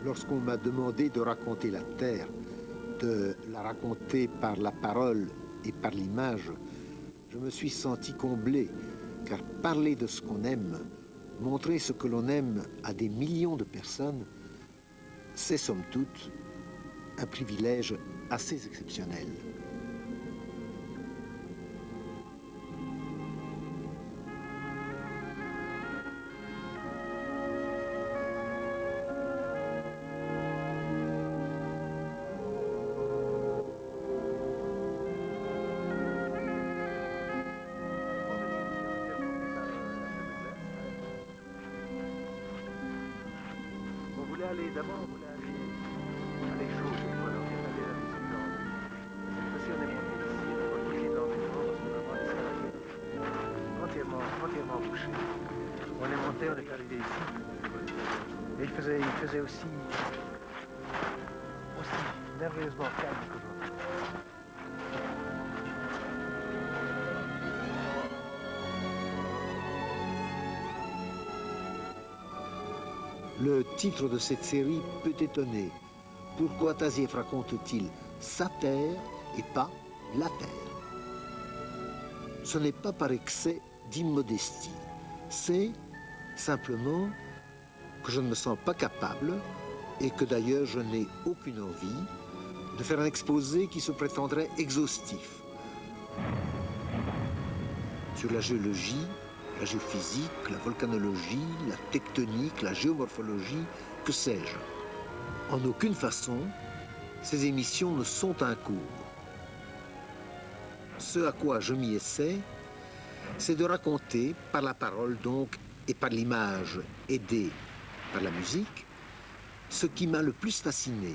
Lorsqu'on m'a demandé de raconter la Terre, de la raconter par la parole et par l'image, je me suis senti comblé, car parler de ce qu'on aime, montrer ce que l'on aime à des millions de personnes, c'est somme toute un privilège assez exceptionnel. D'abord, on voulait aller chaud, cette fois, on est allé à la Disneyland. Cette fois-ci, on est monté ici, on va coucher dans les gens, parce que vraiment, les escaliers entièrement bouchés. On est monté, on est arrivé ici. Et il faisait aussi merveilleusement calme qu'aujourd'hui. Le titre de cette série peut étonner. Pourquoi Tazieff raconte-t-il sa terre et pas la terre? Ce n'est pas par excès d'immodestie. C'est simplement que je ne me sens pas capable et que d'ailleurs je n'ai aucune envie de faire un exposé qui se prétendrait exhaustif sur la géologie, la géophysique, la volcanologie, la tectonique, la géomorphologie, que sais-je. En aucune façon, ces émissions ne sont un cours. Ce à quoi je m'y essaie, c'est de raconter, par la parole donc, et par l'image, aidée par la musique, ce qui m'a le plus fasciné,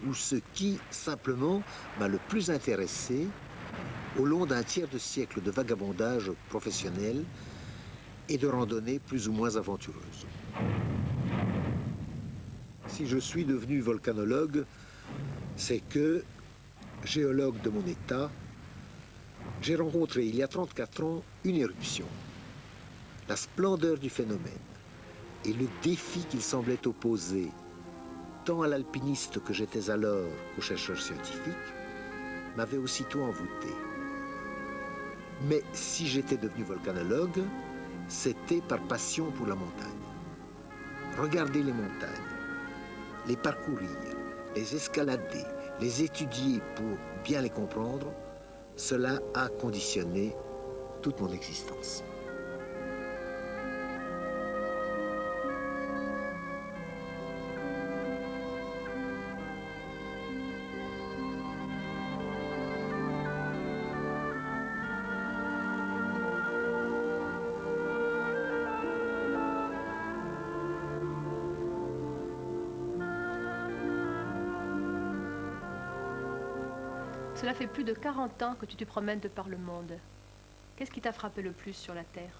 ou ce qui, simplement, m'a le plus intéressé au long d'un tiers de siècle de vagabondage professionnel et de randonnées plus ou moins aventureuses. Si je suis devenu volcanologue, c'est que, géologue de mon état, j'ai rencontré il y a 34 ans une éruption. La splendeur du phénomène et le défi qu'il semblait opposer tant à l'alpiniste que j'étais alors qu'au chercheur scientifique m'avaient aussitôt envoûté. Mais si j'étais devenu volcanologue, c'était par passion pour la montagne. Regarder les montagnes, les parcourir, les escalader, les étudier pour bien les comprendre, cela a conditionné toute mon existence. Cela fait plus de 40 ans que tu te promènes de par le monde. Qu'est-ce qui t'a frappé le plus sur la Terre?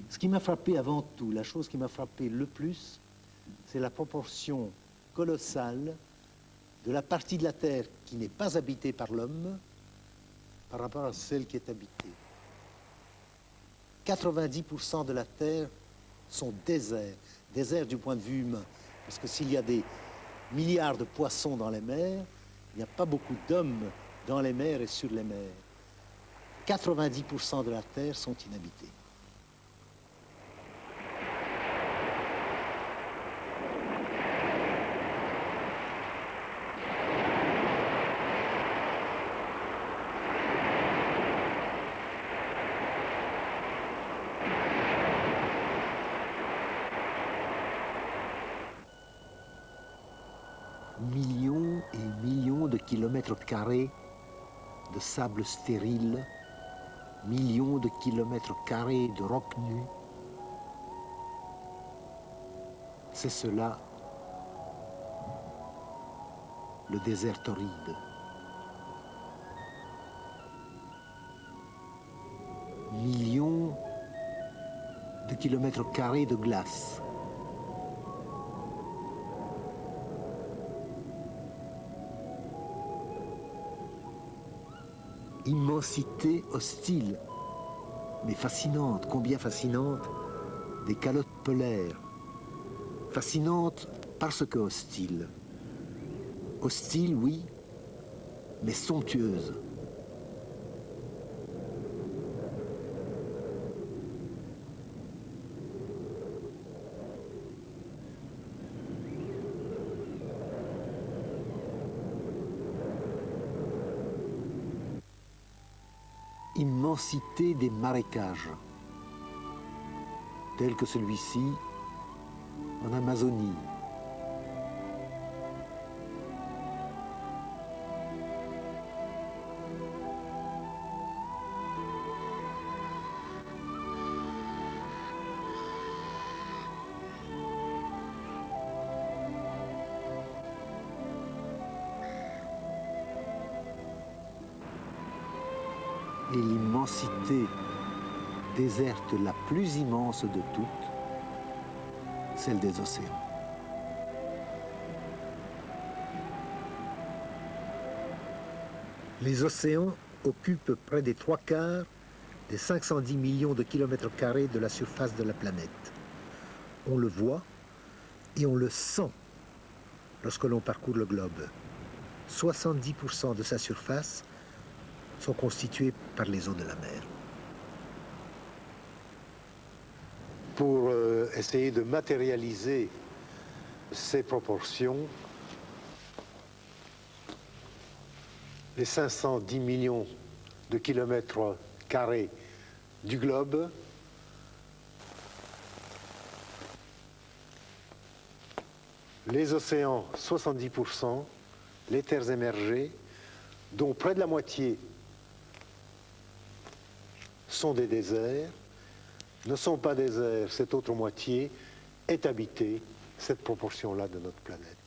Ce qui m'a frappé avant tout, la chose qui m'a frappé le plus, c'est la proportion colossale de la partie de la Terre qui n'est pas habitée par l'homme par rapport à celle qui est habitée. 90% de la Terre sont déserts, déserts du point de vue humain. Parce que s'il y a des milliards de poissons dans les mers, il n'y a pas beaucoup d'hommes dans les mers et sur les mers. 90% de la Terre sont inhabitées. Millions et millions de kilomètres carrés de sable stérile, millions de kilomètres carrés de rocs nus. C'est cela, le désert torride. Millions de kilomètres carrés de glace. Immensité hostile, mais fascinante, combien fascinante, des calottes polaires. Fascinante parce que hostile. Hostile, oui, mais somptueuse. Immensité des marécages, tels que celui-ci en Amazonie. Et l'immensité déserte la plus immense de toutes, celle des océans. Les océans occupent près des 3/4 des 510 millions de kilomètres carrés de la surface de la planète. On le voit et on le sent lorsque l'on parcourt le globe. 70% de sa surface sont constitués par les eaux de la mer. Pour essayer de matérialiser ces proportions, les 510 millions de kilomètres carrés du globe les océans 70%, les terres émergées, dont près de la moitié sont des déserts, ne sont pas déserts, cette autre moitié est habitée, cette proportion-là de notre planète.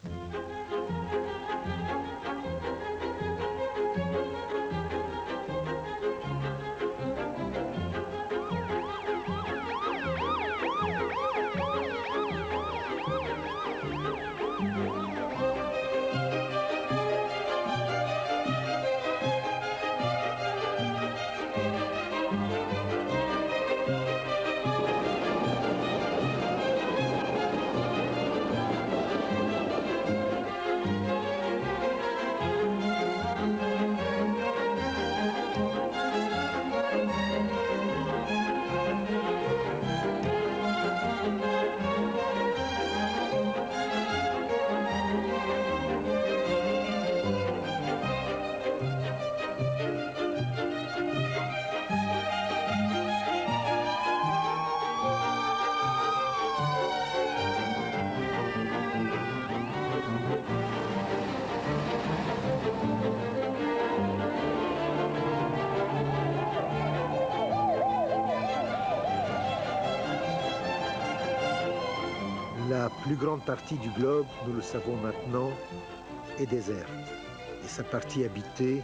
La plus grande partie du globe, nous le savons maintenant, est déserte. Et sa partie habitée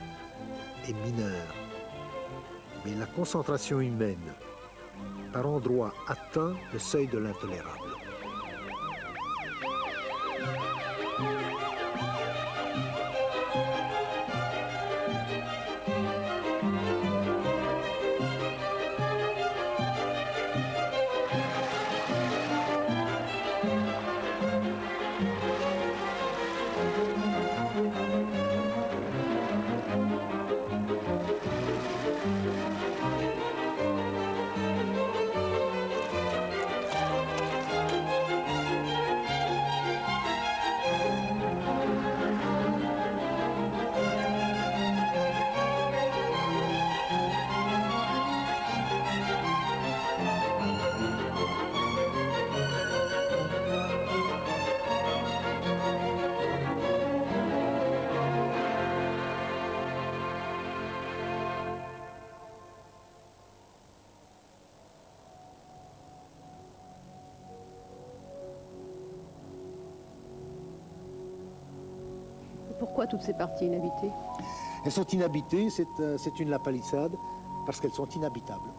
est mineure. Mais la concentration humaine, par endroits, atteint le seuil de l'intolérable. Pourquoi toutes ces parties inhabitées? Elles sont inhabitées, c'est une lapalissade, parce qu'elles sont inhabitables.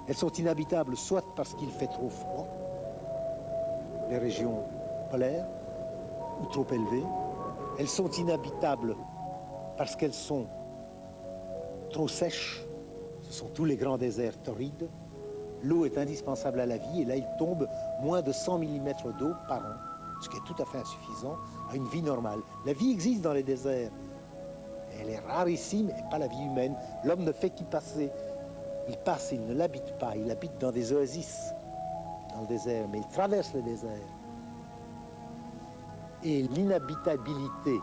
Elles sont inhabitables soit parce qu'il fait trop froid, les régions polaires, ou trop élevées. Elles sont inhabitables parce qu'elles sont trop sèches. Ce sont tous les grands déserts torrides. L'eau est indispensable à la vie et là il tombe moins de 100 mm d'eau par an ce qui est tout à fait insuffisant, à une vie normale. La vie existe dans les déserts. Elle est rarissime et pas la vie humaine. L'homme ne fait qu'y passer. Il passe, il ne l'habite pas. Il habite dans des oasis, dans le désert, mais il traverse le désert. Et l'inhabitabilité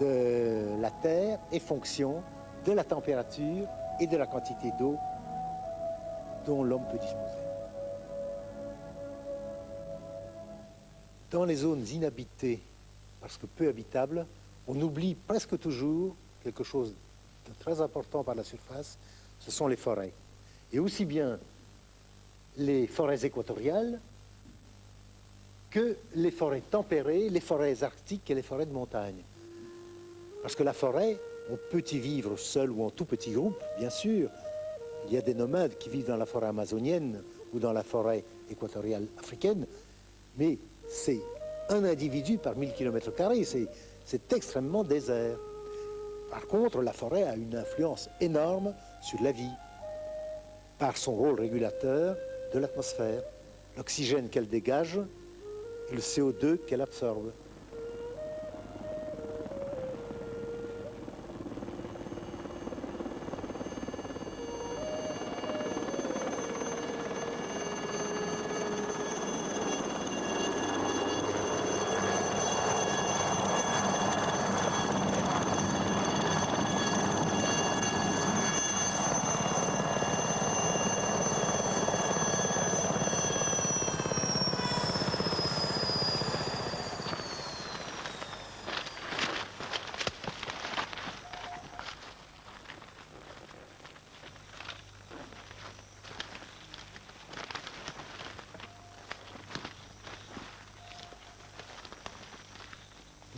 de la terre est fonction de la température et de la quantité d'eau dont l'homme peut disposer. Dans les zones inhabitées, parce que peu habitables, on oublie presque toujours quelque chose de très important par la surface, ce sont les forêts. Et aussi bien les forêts équatoriales que les forêts tempérées, les forêts arctiques et les forêts de montagne. Parce que la forêt, on peut y vivre seul ou en tout petit groupe, bien sûr. Il y a des nomades qui vivent dans la forêt amazonienne ou dans la forêt équatoriale africaine, mais c'est un individu par 1000 km², c'est extrêmement désert. Par contre, la forêt a une influence énorme sur la vie, par son rôle régulateur de l'atmosphère, l'oxygène qu'elle dégage et le CO2 qu'elle absorbe.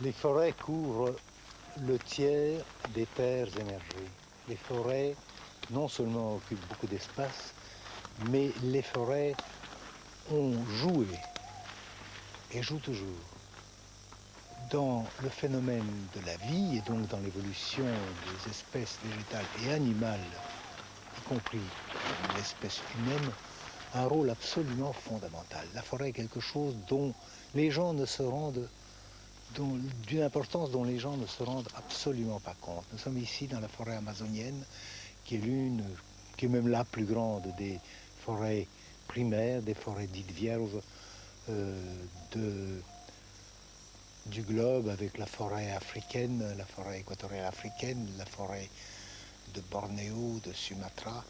Les forêts couvrent le tiers des terres émergées. Les forêts, non seulement occupent beaucoup d'espace, mais les forêts ont joué et jouent toujours dans le phénomène de la vie et donc dans l'évolution des espèces végétales et animales, y compris l'espèce humaine, un rôle absolument fondamental. La forêt est quelque chose dont les gens ne se rendent d'une importance dont les gens ne se rendent absolument pas compte. Nous sommes ici dans la forêt amazonienne, qui est même la plus grande des forêts primaires, des forêts dites vierges du globe, avec la forêt africaine, la forêt équatoriale africaine, la forêt de Bornéo, de Sumatra.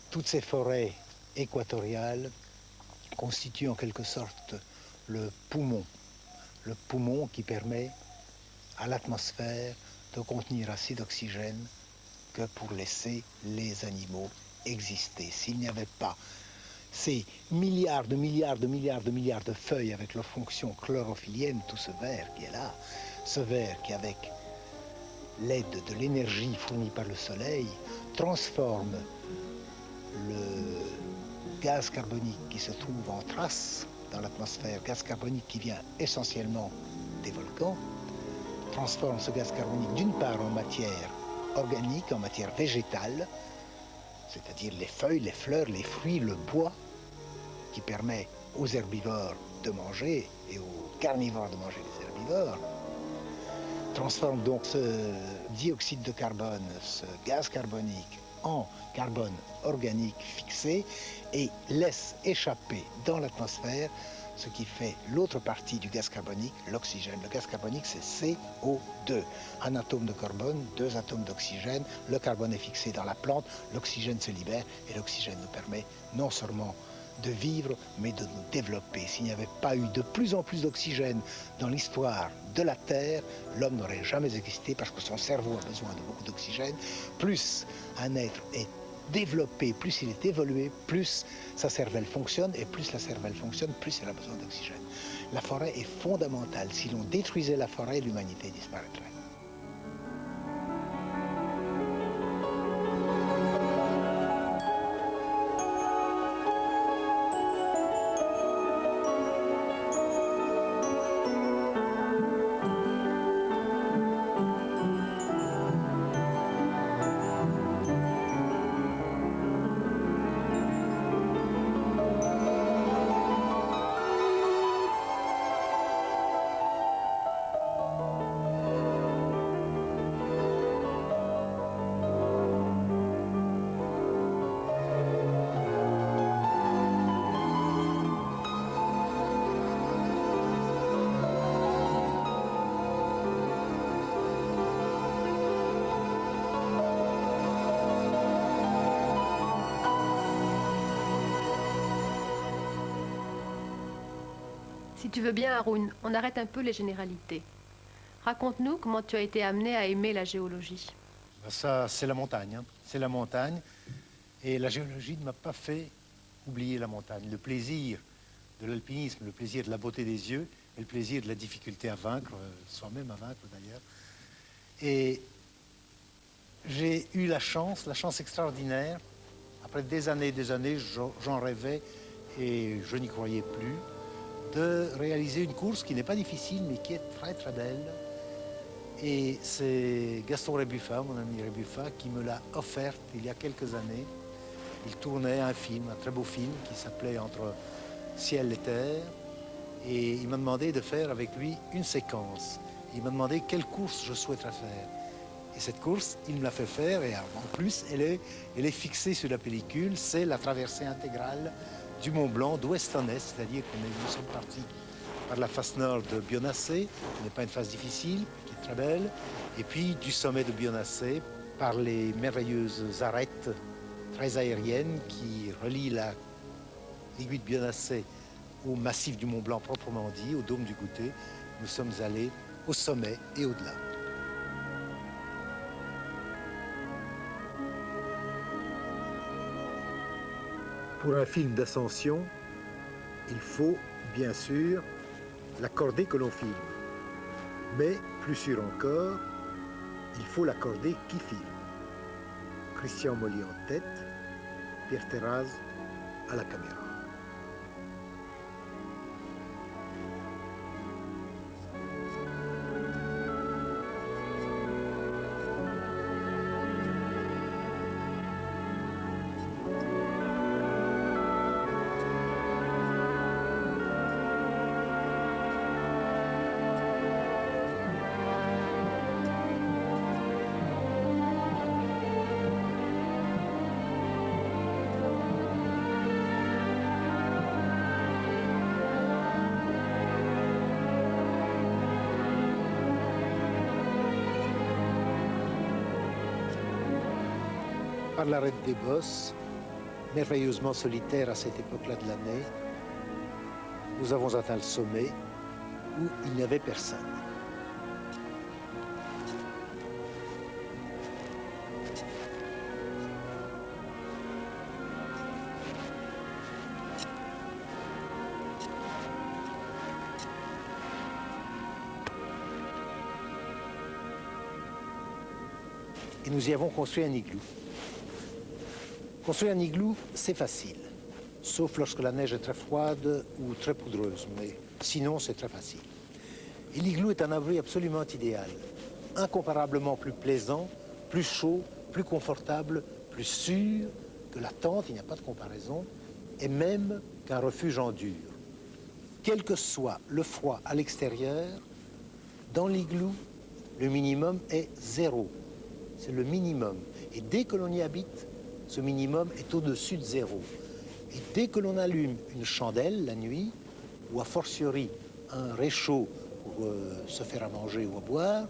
Toutes ces forêts équatoriales constituent en quelque sorte le poumon qui permet à l'atmosphère de contenir assez d'oxygène que pour laisser les animaux exister. S'il n'y avait pas ces milliards de feuilles avec leur fonction chlorophyllienne, tout ce vert qui est là, ce vert qui, avec l'aide de l'énergie fournie par le soleil, transforme le gaz carbonique qui se trouve en trace dans l'atmosphère, gaz carbonique qui vient essentiellement des volcans, transforme ce gaz carbonique d'une part en matière organique, en matière végétale, c'est-à-dire les feuilles, les fleurs, les fruits, le bois, qui permet aux herbivores de manger et aux carnivores de manger les herbivores, transforme donc ce dioxyde de carbone, ce gaz carbonique, en carbone organique fixé et laisse échapper dans l'atmosphère ce qui fait l'autre partie du gaz carbonique, l'oxygène. Le gaz carbonique, c'est CO2. Un atome de carbone, 2 atomes d'oxygène, le carbone est fixé dans la plante, l'oxygène se libère et l'oxygène nous permet non seulement de vivre, mais de nous développer. S'il n'y avait pas eu de plus en plus d'oxygène dans l'histoire de la Terre, l'homme n'aurait jamais existé parce que son cerveau a besoin de beaucoup d'oxygène. Plus un être est développé, plus il est évolué, plus sa cervelle fonctionne, et plus la cervelle fonctionne, plus elle a besoin d'oxygène. La forêt est fondamentale. Si l'on détruisait la forêt, l'humanité disparaîtrait. Si tu veux bien, Haroun, on arrête un peu les généralités. Raconte-nous comment tu as été amené à aimer la géologie. Ça, c'est la montagne. Hein. C'est la montagne. Et la géologie ne m'a pas fait oublier la montagne. Le plaisir de l'alpinisme, le plaisir de la beauté des yeux et le plaisir de la difficulté à vaincre, soi-même à vaincre d'ailleurs. Et j'ai eu la chance extraordinaire. Après des années, j'en rêvais et je n'y croyais plus, de réaliser une course qui n'est pas difficile, mais qui est très très belle. Et c'est Gaston Rébuffat, mon ami Rébuffat, qui me l'a offerte il y a quelques années. Il tournait un film, un très beau film, qui s'appelait Entre ciel et terre. Et il m'a demandé de faire avec lui une séquence. Il m'a demandé quelle course je souhaiterais faire. Et cette course, il me l'a fait faire, et en plus, elle est fixée sur la pellicule. C'est la traversée intégrale du Mont Blanc d'ouest en est, c'est-à-dire nous sommes partis par la face nord de Bionnassay, qui n'est pas une face difficile, qui est très belle, et puis du sommet de Bionnassay par les merveilleuses arêtes très aériennes qui relient l'aiguille de Bionnassay au massif du Mont Blanc proprement dit, au dôme du Goûter. Nous sommes allés au sommet et au-delà. Pour un film d'ascension, il faut, bien sûr, la cordée que l'on filme. Mais, plus sûr encore, il faut la cordée qui filme. Christian Molly en tête, Pierre Terraz à la caméra. Par l'arête des Bosses, merveilleusement solitaire à cette époque-là de l'année, nous avons atteint le sommet où il n'y avait personne. Et nous y avons construit un igloo. Construire un igloo, c'est facile, sauf lorsque la neige est très froide ou très poudreuse, mais sinon c'est très facile. Et l'igloo est un abri absolument idéal, incomparablement plus plaisant, plus chaud, plus confortable, plus sûr que la tente, il n'y a pas de comparaison, et même qu'un refuge en dur. Quel que soit le froid à l'extérieur, dans l'igloo, le minimum est 0. C'est le minimum. Et dès que l'on y habite, ce minimum est au-dessus de 0. Et dès que l'on allume une chandelle la nuit, ou a fortiori un réchaud pour se faire à manger ou à boire,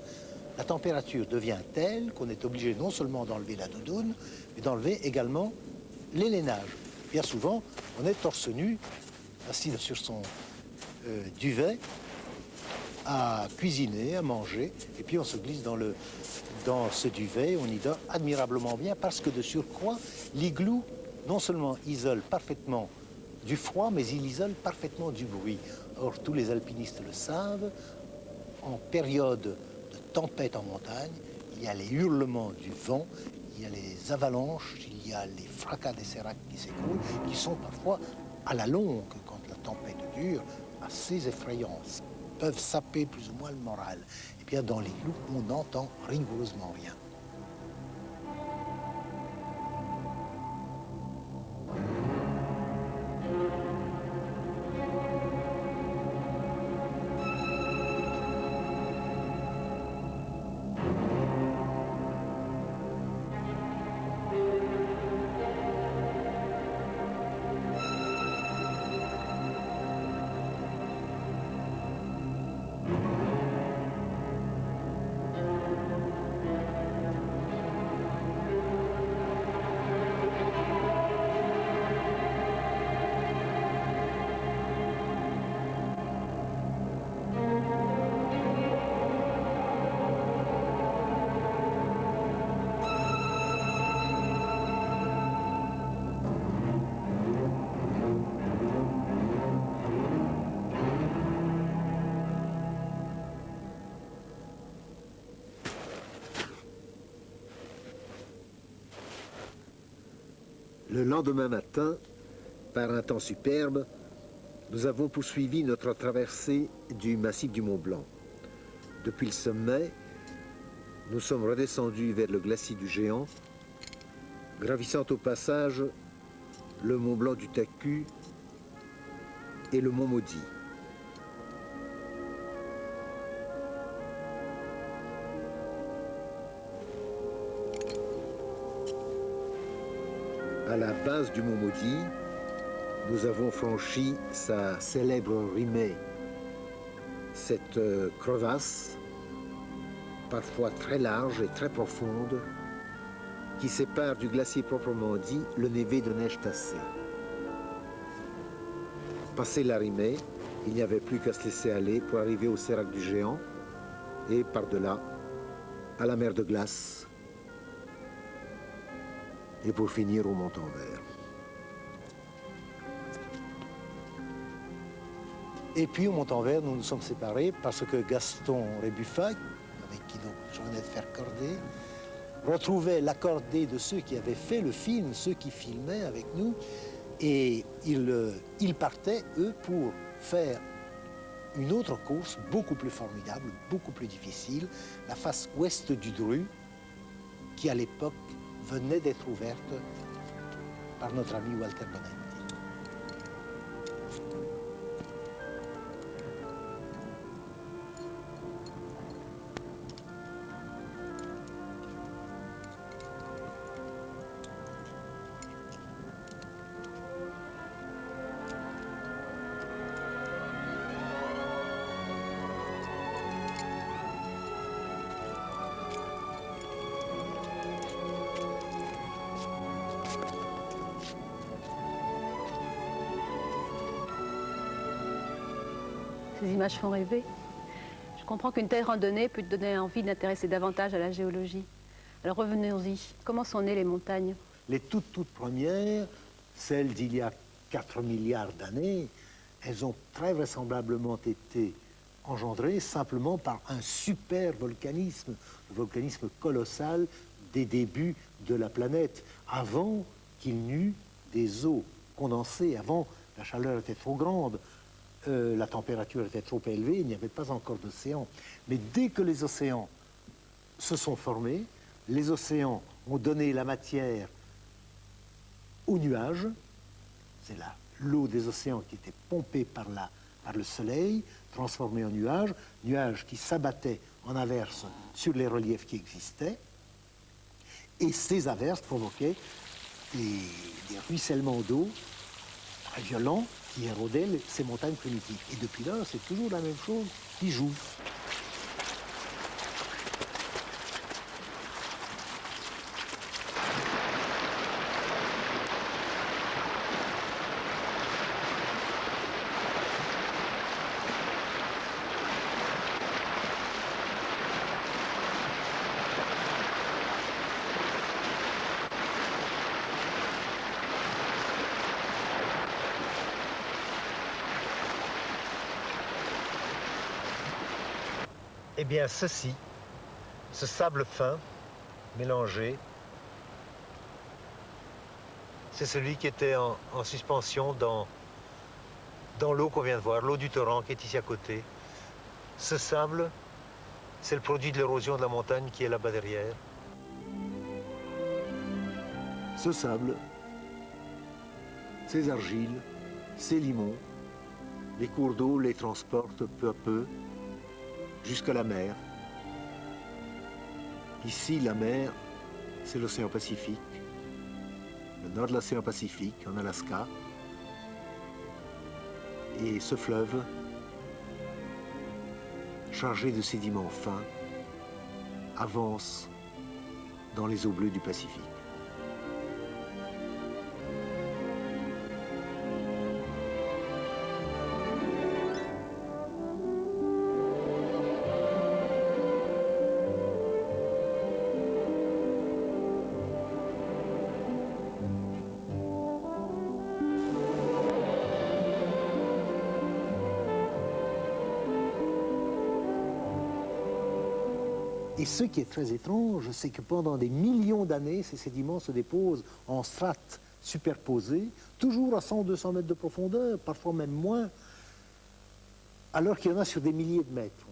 la température devient telle qu'on est obligé non seulement d'enlever la doudoune, mais d'enlever également l'élénage. Bien souvent, on est torse nu, assis sur son duvet, à cuisiner, à manger, et puis on se glisse dans ce duvet, on y dort admirablement bien, parce que de surcroît, l'igloo non seulement isole parfaitement du froid, mais il isole parfaitement du bruit. Or, tous les alpinistes le savent, en période de tempête en montagne, il y a les hurlements du vent, il y a les avalanches, il y a les fracas des séracs qui s'écroulent, qui sont parfois à la longue, quand la tempête dure, assez effrayants, peuvent saper plus ou moins le moral. Et bien dans l'igloo, on n'entend rigoureusement rien. Le lendemain matin, par un temps superbe, nous avons poursuivi notre traversée du massif du Mont Blanc. Depuis le sommet, nous sommes redescendus vers le glacier du Géant, gravissant au passage le Mont Blanc du Taku et le Mont Maudit. À la base du Mont Maudit, nous avons franchi sa célèbre rimée, cette crevasse, parfois très large et très profonde, qui sépare du glacier proprement dit le névé de neige tassée. Passé la rimée, il n'y avait plus qu'à se laisser aller pour arriver au sérac du Géant et par-delà à la mer de glace et pour finir au Montanvert. Et puis au Montanvert, nous nous sommes séparés parce que Gaston Rébuffat, avec qui donc je venais de faire cordée, retrouvait la cordée de ceux qui avaient fait le film, ceux qui filmaient avec nous, et ils partaient, eux, pour faire une autre course beaucoup plus formidable, beaucoup plus difficile, la face ouest du Dru, qui à l'époque venait d'être ouverte par notre ami Walter Bonnetti. Ces images font rêver. Je comprends qu'une telle randonnée peut te donner envie d'intéresser davantage à la géologie. Alors revenons-y. Comment sont nées les montagnes? Les toutes premières, celles d'il y a 4 milliards d'années, elles ont très vraisemblablement été engendrées simplement par un super volcanisme, le volcanisme colossal des débuts de la planète, avant qu'il n'y eût des eaux condensées, avant la chaleur était trop grande. La température était trop élevée, il n'y avait pas encore d'océan. Mais dès que les océans se sont formés, les océans ont donné la matière aux nuages. C'est là l'eau des océans qui était pompée par le soleil, transformée en nuages, nuages qui s'abattaient en averses sur les reliefs qui existaient. Et ces averses provoquaient des ruissellements d'eau très violents, qui érodaient ces montagnes primitives. Et depuis là, c'est toujours la même chose qui joue. Eh bien, ceci, ce sable fin, mélangé, c'est celui qui était en suspension dans l'eau qu'on vient de voir, l'eau du torrent qui est ici à côté. Ce sable, c'est le produit de l'érosion de la montagne qui est là-bas derrière. Ce sable, ces argiles, ces limons, les cours d'eau les transportent peu à peu jusqu'à la mer. Ici, la mer, c'est l'océan Pacifique, le nord de l'océan Pacifique, en Alaska. Et ce fleuve, chargé de sédiments fins, avance dans les eaux bleues du Pacifique. Et ce qui est très étrange, c'est que pendant des millions d'années, ces sédiments se déposent en strates superposées, toujours à 100 200 mètres de profondeur, parfois même moins, alors qu'il y en a sur des milliers de mètres.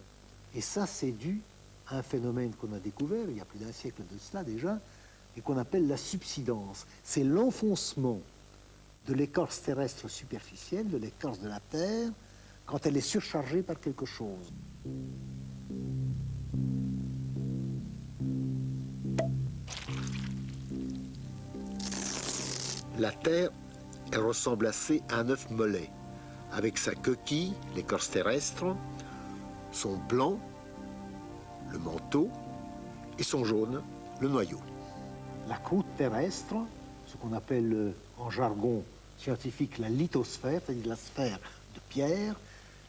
Et ça, c'est dû à un phénomène qu'on a découvert il y a plus d'un siècle de cela déjà, et qu'on appelle la subsidence. C'est l'enfoncement de l'écorce terrestre superficielle, de l'écorce de la Terre, quand elle est surchargée par quelque chose. La Terre, elle ressemble assez à un œuf mollet, avec sa coquille, l'écorce terrestre, son blanc, le manteau, et son jaune, le noyau. La croûte terrestre, ce qu'on appelle en jargon scientifique la lithosphère, c'est-à-dire la sphère de pierre,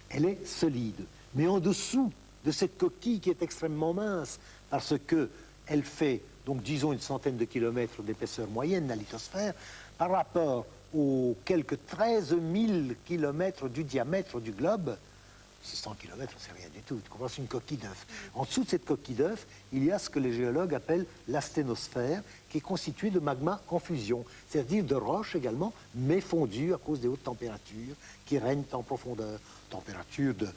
elle est solide. Mais en dessous de cette coquille qui est extrêmement mince, parce qu'elle fait, donc disons, une centaine de kilomètres d'épaisseur moyenne, la lithosphère, par rapport aux quelques 13 000 kilomètres du diamètre du globe, 600 kilomètres, c'est rien du tout. Tu comprends, c'est une coquille d'œuf. En dessous de cette coquille d'œuf, il y a ce que les géologues appellent l'asténosphère, qui est constituée de magma en fusion, c'est-à-dire de roches également, mais fondues à cause des hautes températures qui règnent en profondeur. Température de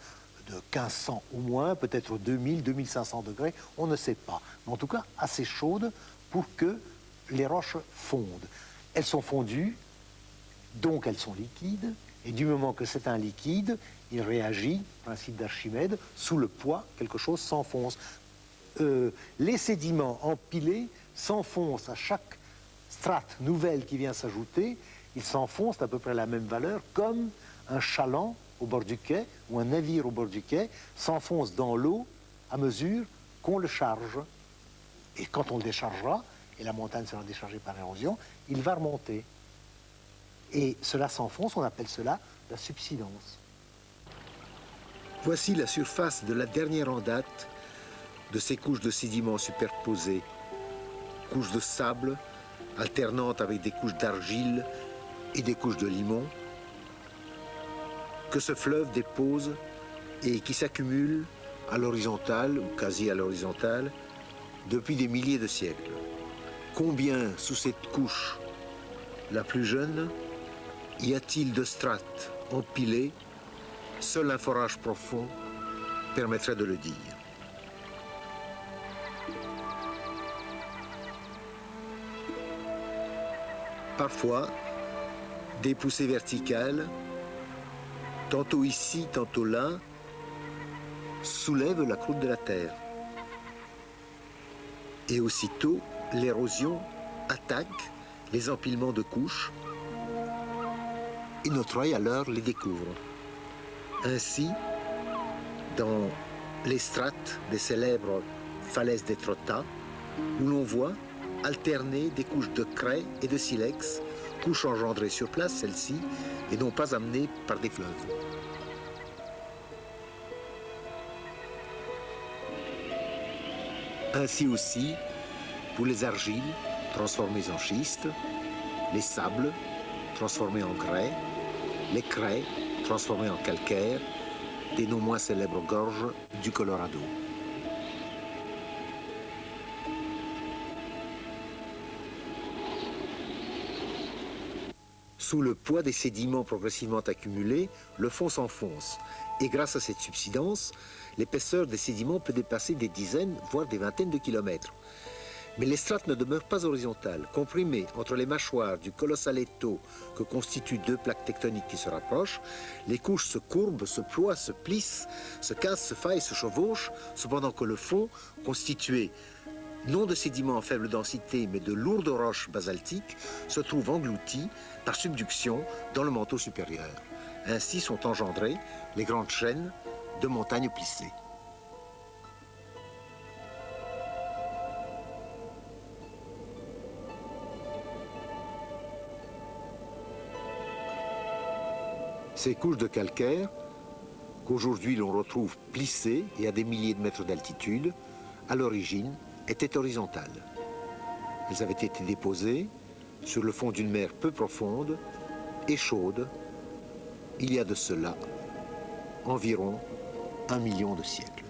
1500 ou moins, peut-être 2000, 2500 degrés, on ne sait pas. Mais en tout cas, assez chaude pour que les roches fondent. Elles sont fondues, donc elles sont liquides, et du moment que c'est un liquide, il réagit, principe d'Archimède, sous le poids, quelque chose s'enfonce. Les sédiments empilés s'enfoncent à chaque strate nouvelle qui vient s'ajouter, ils s'enfoncent à peu près à la même valeur, comme un chaland au bord du quai, ou un navire au bord du quai, s'enfonce dans l'eau à mesure qu'on le charge. Et quand on le déchargera, et la montagne sera déchargée par érosion, il va remonter. Et cela s'enfonce, on appelle cela la subsidence. Voici la surface de la dernière en date de ces couches de sédiments superposées, couches de sable alternantes avec des couches d'argile et des couches de limon, que ce fleuve dépose et qui s'accumulent à l'horizontale ou quasi à l'horizontale depuis des milliers de siècles. Combien sous cette couche la plus jeune y a-t-il de strates empilées? Seul un forage profond permettrait de le dire. Parfois, des poussées verticales, tantôt ici, tantôt là, soulèvent la croûte de la Terre. Et aussitôt, l'érosion attaque les empilements de couches et notre œil alors les découvre. Ainsi, dans les strates des célèbres falaises d'Étretat, où l'on voit alterner des couches de craie et de silex, couches engendrées sur place, celles-ci, et non pas amenées par des fleuves. Ainsi aussi, pour les argiles transformées en schiste, les sables transformés en grès, les craies transformées en calcaire, des non moins célèbres gorges du Colorado. Sous le poids des sédiments progressivement accumulés, le fond s'enfonce. Et grâce à cette subsidence, l'épaisseur des sédiments peut dépasser des dizaines, voire des vingtaines de kilomètres. Mais les strates ne demeurent pas horizontales. Comprimées entre les mâchoires du Colossaletto que constituent deux plaques tectoniques qui se rapprochent, les couches se courbent, se ploient, se plissent, se cassent, se faillent, se chevauchent, cependant que le fond, constitué non de sédiments en faible densité, mais de lourdes roches basaltiques, se trouve englouti par subduction dans le manteau supérieur. Ainsi sont engendrées les grandes chaînes de montagnes plissées. Ces couches de calcaire, qu'aujourd'hui l'on retrouve plissées et à des milliers de mètres d'altitude, à l'origine étaient horizontales. Elles avaient été déposées sur le fond d'une mer peu profonde et chaude, il y a de cela environ 1 million de siècles.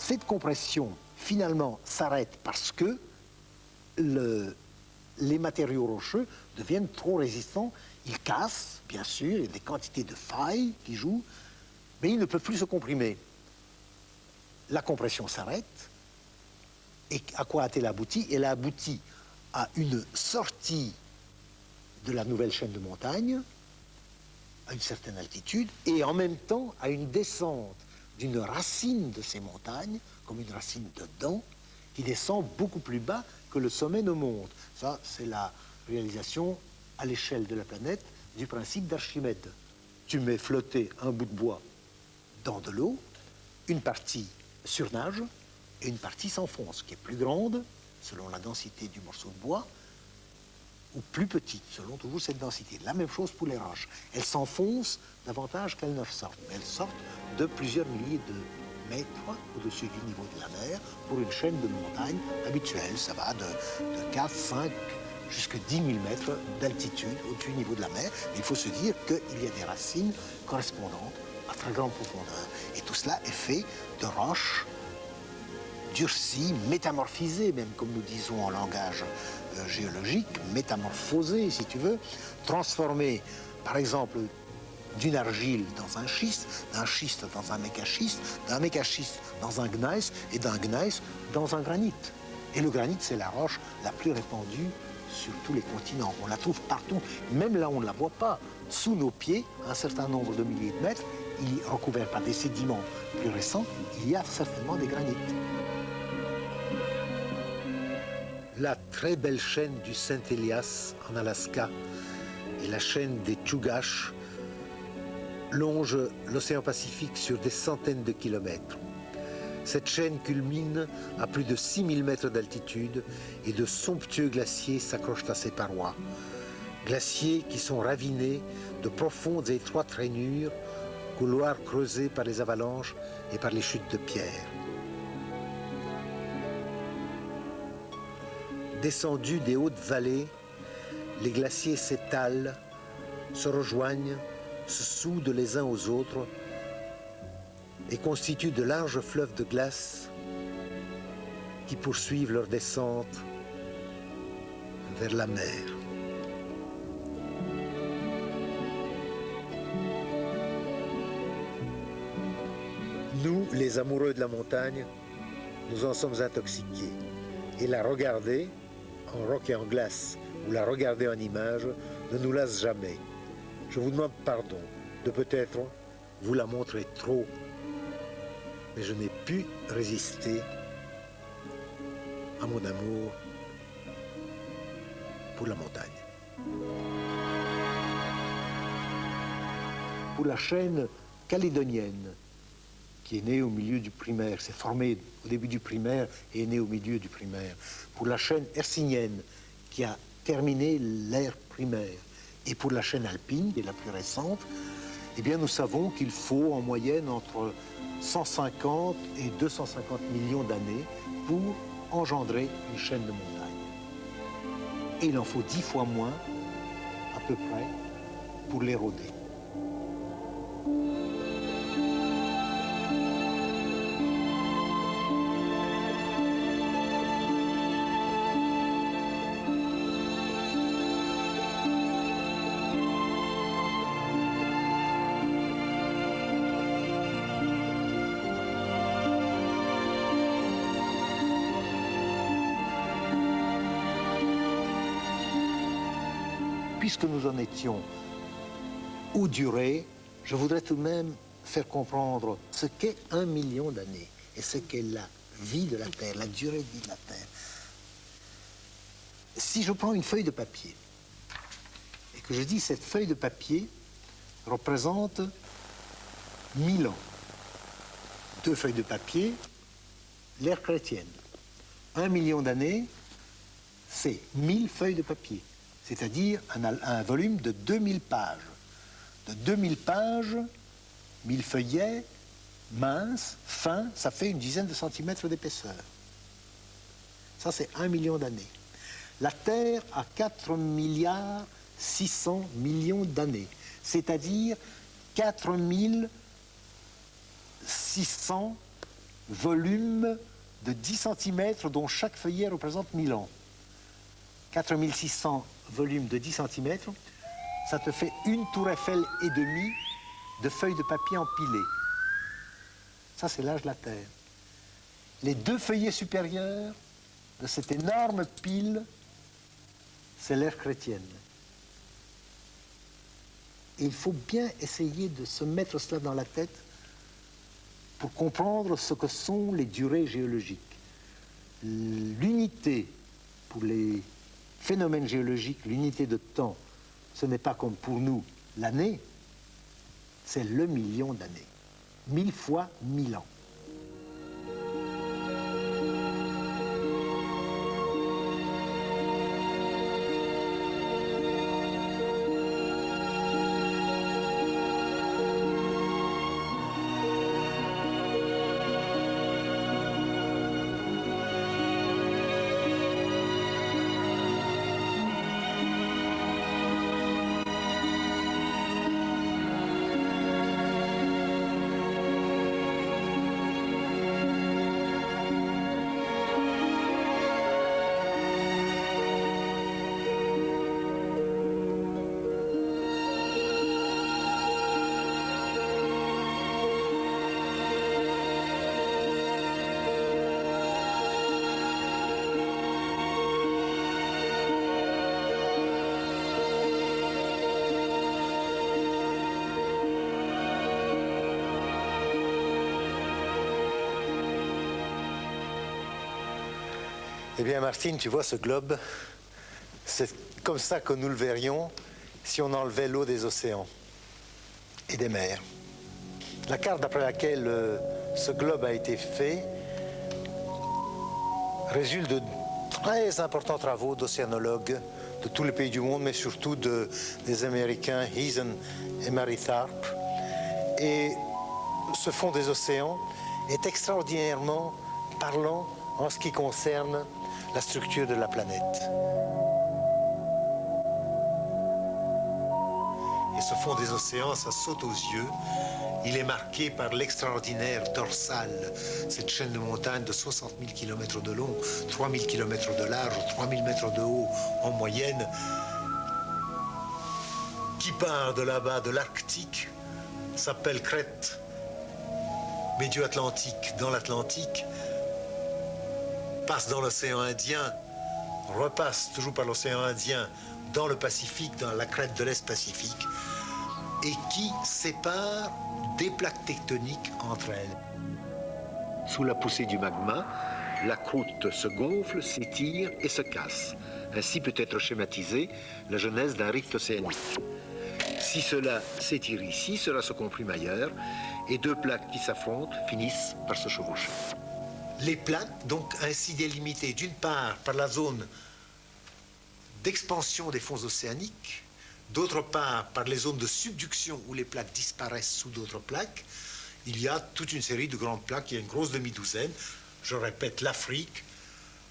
cette compression, finalement, s'arrête parce que les matériaux rocheux deviennent trop résistants. Ils cassent, bien sûr, il y a des quantités de failles qui jouent, mais ils ne peuvent plus se comprimer. La compression s'arrête. Et à quoi a-t-elle abouti? Elle a abouti à une sortie de la nouvelle chaîne de montagne, à une certaine altitude, et en même temps à une descente d'une racine de ces montagnes, comme une racine de dent, qui descend beaucoup plus bas que le sommet ne monte. Ça, c'est la réalisation à l'échelle de la planète du principe d'Archimède. Tu mets flotter un bout de bois dans de l'eau, une partie surnage et une partie s'enfonce, qui est plus grande, selon la densité du morceau de bois, ou plus petite, selon toujours cette densité. La même chose pour les roches. Elles s'enfoncent davantage qu'elles ne sortent. Mais elles sortent de plusieurs milliers de mètres au-dessus du niveau de la mer pour une chaîne de montagnes habituelle. Ça va de 4, 5, jusqu'à 10 000 mètres d'altitude au-dessus du niveau de la mer. Mais il faut se dire qu'il y a des racines correspondantes à très grande profondeur. Et tout cela est fait de roches durcies, métamorphisées, même comme nous disons en langage géologique, métamorphosées, si tu veux, transformées, par exemple, d'une argile dans un schiste, d'un schiste dans un mécaschiste, d'un mécaschiste dans un gneiss, et d'un gneiss dans un granit. Et le granit, c'est la roche la plus répandue sur tous les continents. On la trouve partout, même là où on ne la voit pas. Sous nos pieds, un certain nombre de milliers de mètres, il est recouvert par des sédiments plus récents, il y a certainement des granites. La très belle chaîne du Saint-Elias en Alaska et la chaîne des Chugach longent l'océan Pacifique sur des centaines de kilomètres. Cette chaîne culmine à plus de 6000 mètres d'altitude et de somptueux glaciers s'accrochent à ses parois. Glaciers qui sont ravinés de profondes et étroites rainures, couloirs creusés par les avalanches et par les chutes de pierre. Descendus des hautes vallées, les glaciers s'étalent, se rejoignent, se soudent les uns aux autres et constituent de larges fleuves de glace qui poursuivent leur descente vers la mer. Nous, les amoureux de la montagne, nous en sommes intoxiqués. Et la regarder en roc et en glace, ou la regarder en image, ne nous lasse jamais. Je vous demande pardon de peut-être vous la montrer trop, mais je n'ai pu résister à mon amour pour la montagne. Pour la chaîne calédonienne, qui est née au milieu du primaire, s'est formée au début du primaire et est née au milieu du primaire. Pour la chaîne hercynienne, qui a terminé l'ère primaire, et pour la chaîne alpine, qui est la plus récente, eh bien nous savons qu'il faut en moyenne entre 150 et 250 millions d'années pour engendrer une chaîne de montagne. Et il en faut 10 fois moins, à peu près, pour l'éroder. Puisque nous en étions aux durées, je voudrais tout de même faire comprendre ce qu'est 1 million d'années et ce qu'est la vie de la Terre, la durée de vie de la Terre. Si je prends une feuille de papier et que je dis cette feuille de papier représente 1000 ans, 2 feuilles de papier, l'ère chrétienne. 1 million d'années, c'est 1000 feuilles de papier. C'est-à-dire un volume de 2000 pages. De 2000 pages, 1000 feuillets, minces, fins, ça fait une dizaine de centimètres d'épaisseur. Ça, c'est 1 million d'années. La Terre a 4 milliards 600 millions d'années, c'est-à-dire 4600 volumes de 10 cm dont chaque feuillet représente 1000 ans. 4600 volumes de 10 cm, ça te fait une tour Eiffel et demie de feuilles de papier empilées. Ça, c'est l'âge de la Terre. Les 2 feuillets supérieurs de cette énorme pile, c'est l'ère chrétienne. Et il faut bien essayer de se mettre cela dans la tête pour comprendre ce que sont les durées géologiques. L'unité pour les phénomènes géologiques, l'unité de temps, ce n'est pas comme pour nous l'année, c'est le million d'années. 1000 fois 1000 ans. Eh bien, Martine, tu vois ce globe, c'est comme ça que nous le verrions si on enlevait l'eau des océans et des mers. La carte d'après laquelle ce globe a été fait résulte de très importants travaux d'océanologues de tous les pays du monde, mais surtout des Américains Heason et Mary Tharp. Et ce fond des océans est extraordinairement parlant en ce qui concerne la structure de la planète. Et ce fond des océans, ça saute aux yeux. Il est marqué par l'extraordinaire dorsale, cette chaîne de montagnes de 60 000 km de long, 3 000 km de large, 3 000 mètres de haut en moyenne, qui part de là-bas, de l'Arctique, s'appelle crête médio-atlantique dans l'Atlantique, passe dans l'océan Indien, repasse toujours par l'océan Indien dans le Pacifique, dans la crête de l'Est Pacifique, et qui sépare des plaques tectoniques entre elles. Sous la poussée du magma, la croûte se gonfle, s'étire et se casse. Ainsi peut être schématisée la genèse d'un rift océanique. Si cela s'étire ici, cela se comprime ailleurs, et 2 plaques qui s'affrontent finissent par se chevaucher. Les plaques, donc ainsi délimitées d'une part par la zone d'expansion des fonds océaniques, d'autre part par les zones de subduction où les plaques disparaissent sous d'autres plaques, il y a toute une série de grandes plaques, il y a une grosse demi-douzaine, je répète, l'Afrique,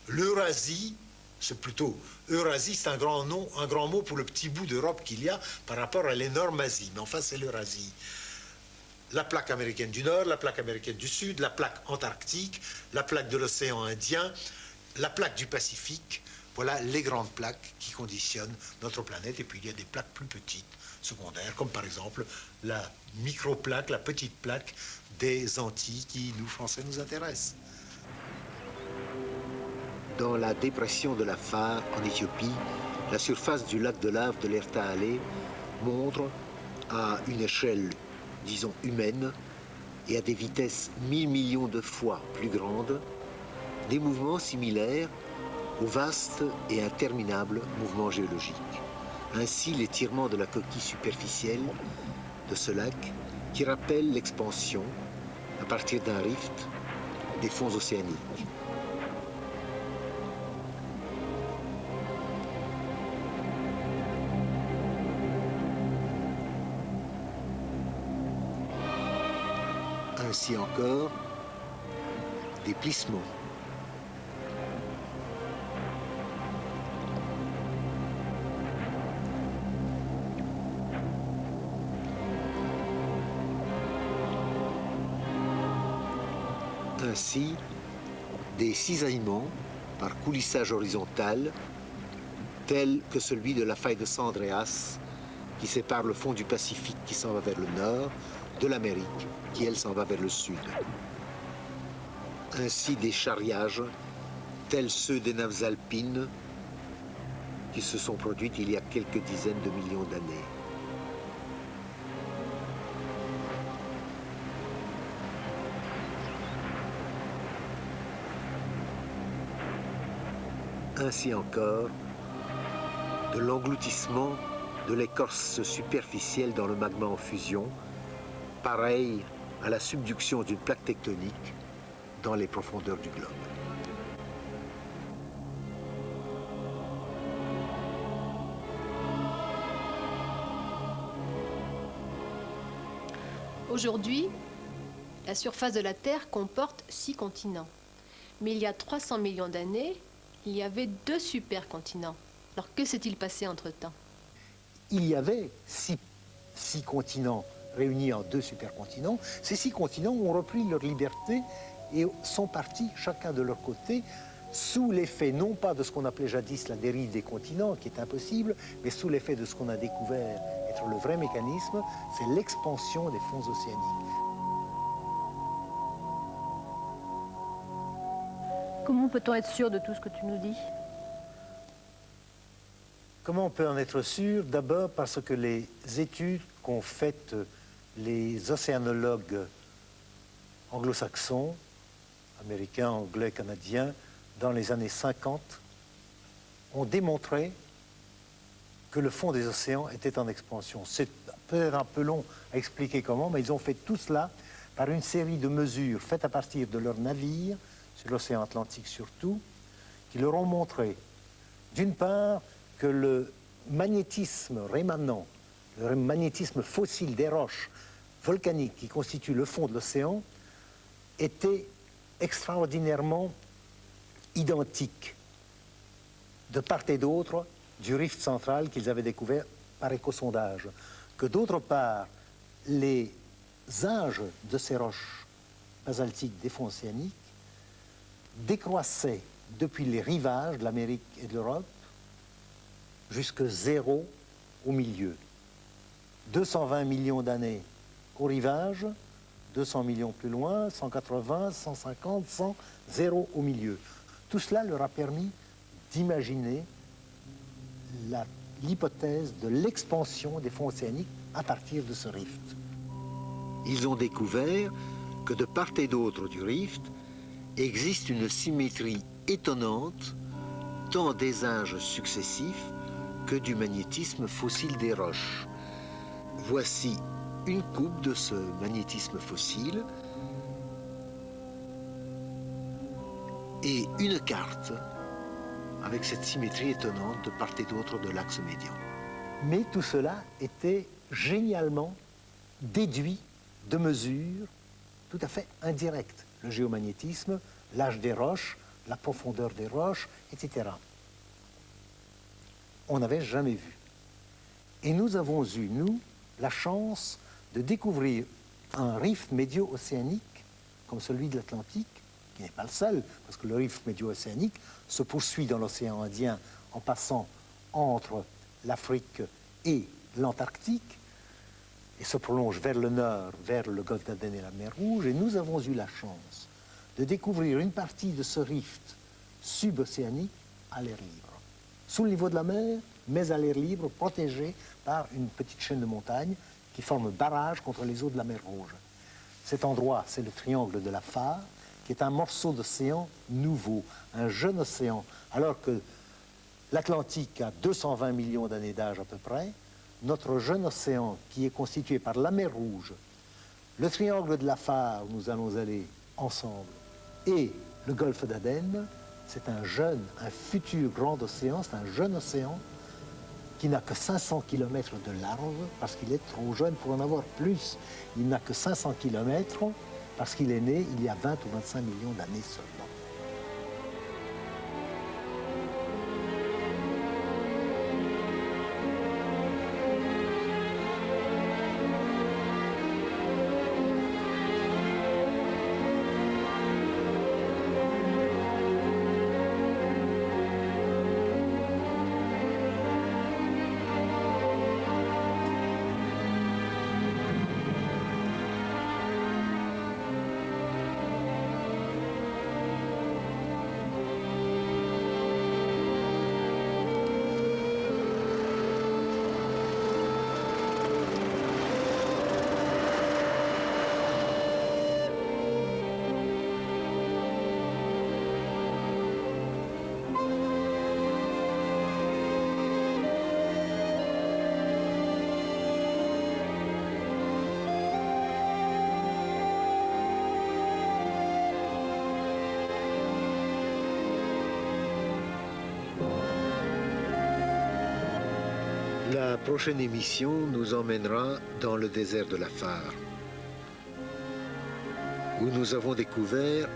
l'Eurasie, c'est plutôt, Eurasie c'est un grand nom, un grand mot pour le petit bout d'Europe qu'il y a par rapport à l'énorme Asie, mais enfin c'est l'Eurasie. La plaque américaine du Nord, la plaque américaine du Sud, la plaque antarctique, la plaque de l'océan Indien, la plaque du Pacifique. Voilà les grandes plaques qui conditionnent notre planète. Et puis il y a des plaques plus petites, secondaires, comme par exemple la microplaque, la petite plaque des Antilles qui, nous, Français, nous intéressent. Dans la dépression de la Far, en Éthiopie, la surface du lac de lave de l'Erta-Allé montre à une échelle, disons, humaine, et à des vitesses 1000 millions de fois plus grandes, des mouvements similaires aux vastes et interminables mouvements géologiques. Ainsi, l'étirement de la coquille superficielle de ce lac, qui rappelle l'expansion, à partir d'un rift, des fonds océaniques. Ainsi encore, des plissements. ainsi des cisaillements par coulissage horizontal, tels que celui de la faille de San Andreas, qui sépare le fond du Pacifique qui s'en va vers le nord, de l'Amérique qui, elle, s'en va vers le sud. Ainsi des charriages, tels ceux des nappes alpines, qui se sont produites il y a quelques dizaines de millions d'années. Ainsi encore, de l'engloutissement de l'écorce superficielle dans le magma en fusion, pareil à la subduction d'une plaque tectonique dans les profondeurs du globe. Aujourd'hui, la surface de la Terre comporte 6 continents. Mais il y a 300 millions d'années, il y avait 2 supercontinents. Alors que s'est-il passé entre-temps? Il y avait six continents réunis en 2 supercontinents. Ces 6 continents ont repris leur liberté et sont partis chacun de leur côté sous l'effet non pas de ce qu'on appelait jadis la dérive des continents, qui est impossible, mais sous l'effet de ce qu'on a découvert être le vrai mécanisme, c'est l'expansion des fonds océaniques. Comment peut-on être sûr de tout ce que tu nous dis? Comment on peut en être sûr? D'abord parce que les études qu'ont faites les océanologues anglo-saxons, américains, anglais, canadiens, dans les années 50, ont démontré que le fond des océans était en expansion. C'est peut-être un peu long à expliquer comment, mais ils ont fait tout cela par une série de mesures faites à partir de leurs navires, sur l'océan Atlantique surtout, qui leur ont montré, d'une part, que le magnétisme rémanent, le magnétisme fossile des roches volcaniques qui constituent le fond de l'océan, était extraordinairement identique de part et d'autre du rift central qu'ils avaient découvert par échosondage. Que d'autre part, les âges de ces roches basaltiques des fonds océaniques décroissaient depuis les rivages de l'Amérique et de l'Europe jusque 0 au milieu. 220 millions d'années au rivage, 200 millions plus loin, 180, 150, 100, 0 au milieu. Tout cela leur a permis d'imaginer l'hypothèse de l'expansion des fonds océaniques à partir de ce rift. Ils ont découvert que de part et d'autre du rift existe une symétrie étonnante tant des âges successifs que du magnétisme fossile des roches. Voici une coupe de ce magnétisme fossile et une carte avec cette symétrie étonnante de part et d'autre de l'axe médian. Mais tout cela était génialement déduit de mesures tout à fait indirectes. Le géomagnétisme, l'âge des roches, la profondeur des roches, etc. On n'avait jamais vu. Et nous avons eu, nous, la chance de découvrir un rift médio-océanique comme celui de l'Atlantique, qui n'est pas le seul, parce que le rift médio-océanique se poursuit dans l'océan Indien en passant entre l'Afrique et l'Antarctique, et se prolonge vers le nord, vers le golfe d'Aden et la mer Rouge, et nous avons eu la chance de découvrir une partie de ce rift subocéanique à l'air libre. Sous le niveau de la mer, mais à l'air libre, protégé par une petite chaîne de montagnes qui forme barrage contre les eaux de la mer Rouge. Cet endroit, c'est le triangle de la Fare, qui est un morceau d'océan nouveau, un jeune océan, alors que l'Atlantique a 220 millions d'années d'âge à peu près. Notre jeune océan, qui est constitué par la mer Rouge, le triangle de la Fare, où nous allons aller ensemble, et le golfe d'Aden, c'est un futur grand océan, c'est un jeune océan qui n'a que 500 km de large, parce qu'il est trop jeune pour en avoir plus. Il n'a que 500 km, parce qu'il est né il y a 20 ou 25 millions d'années seulement. La prochaine émission nous emmènera dans le désert de l'Afar, où nous avons découvert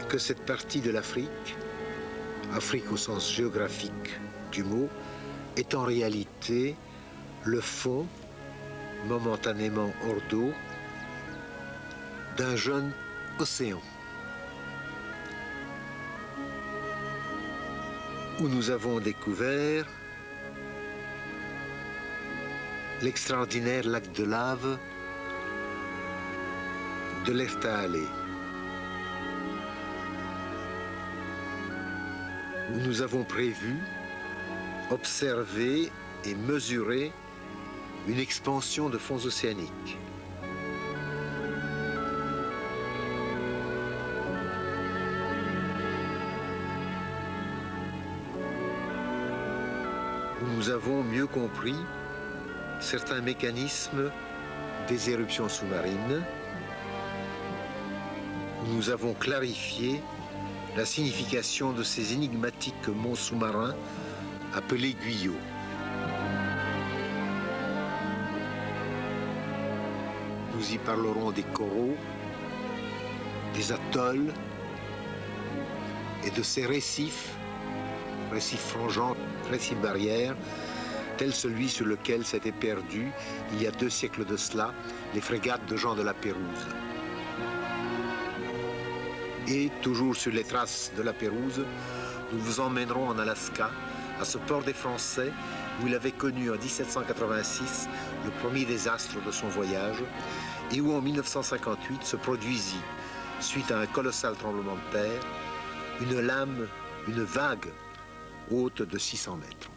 que cette partie de l'Afrique, Afrique au sens géographique du mot, est en réalité le fond, momentanément hors d'eau, d'un jeune océan, où nous avons découvert l'extraordinaire lac de lave de l'Ertaale, où nous avons prévu, observer et mesurer une expansion de fonds océaniques. Nous avons mieux compris certains mécanismes des éruptions sous-marines. Nous avons clarifié la signification de ces énigmatiques monts sous-marins appelés Guyot. Nous y parlerons des coraux, des atolls et de ces récifs frangeants, récifs barrières, tel celui sur lequel s'étaient perdus, il y a 2 siècles de cela, les frégates de Jean de la Pérouse. Et toujours sur les traces de la Pérouse, nous vous emmènerons en Alaska, à ce port des Français, où il avait connu en 1786 le premier désastre de son voyage, et où en 1958 se produisit, suite à un colossal tremblement de terre, une lame, une vague haute de 600 mètres.